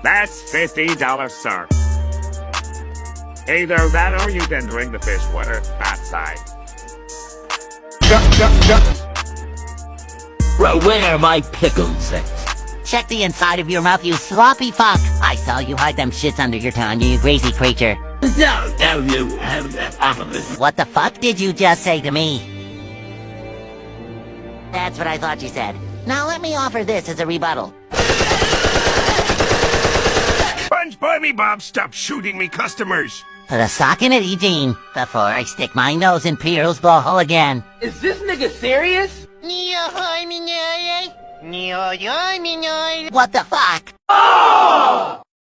That's $50, sir. Either that or you can drink the fish water outside. Bro, where are my pickles at? Check the inside of your mouth, you sloppy fuck. I saw you hide them shits under your tongue, you crazy creature. No, you have that office. What the fuck did you just say to me? That's what I thought you said. Now let me offer this as a rebuttal. SpongeBob Bob, stop shooting me customers. Put a sock in it, Eugene, before I stick my nose in Piero's blowhole again. Is this nigga serious? What the fuck?